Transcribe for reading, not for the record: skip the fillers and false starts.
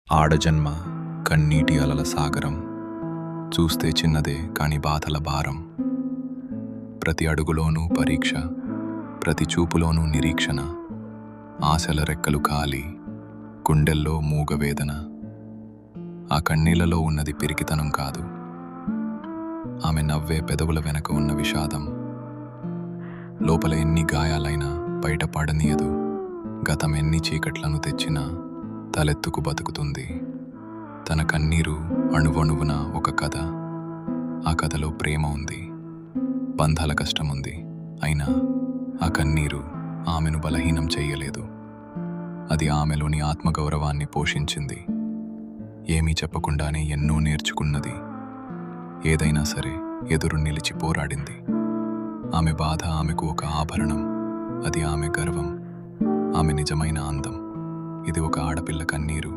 ఆడజన్మ కన్నీటి అలల సాగరం, చూస్తే చిన్నదే కాని బాధల భారం. ప్రతి అడుగులోనూ పరీక్ష, ప్రతి చూపులోనూ నిరీక్షణ. ఆశల రెక్కలు కాలి, గుండెల్లో మూగవేదన. ఆ కన్నీళ్లలో ఉన్నది పిరికితనం కాదు, ఆమె నవ్వే పెదవుల వెనక ఉన్న విషాదం. లోపల ఎన్ని గాయాలైనా బయట పడనీయదు, గతం ఎన్ని చీకట్లను తెచ్చినా తలెత్తుకు బతుకుతుంది. తన కన్నీరు అణువణువున ఒక కథ. ఆ కథలో ప్రేమ ఉంది, బంధాల కష్టముంది. అయినా ఆ కన్నీరు ఆమెను బలహీనం చెయ్యలేదు. అది ఆమెలోని ఆత్మగౌరవాన్ని పోషించింది. ఏమీ చెప్పకుండానే ఎన్నో నేర్చుకున్నది. ఏదైనా సరే ఎదురు నిలిచి పోరాడింది. ఆమె బాధ ఆమెకు ఒక ఆభరణం, అది ఆమె గర్వం, ఆమె నిజమైన అందం. ఇది ఒక ఆడపిల్ల కన్నీరు,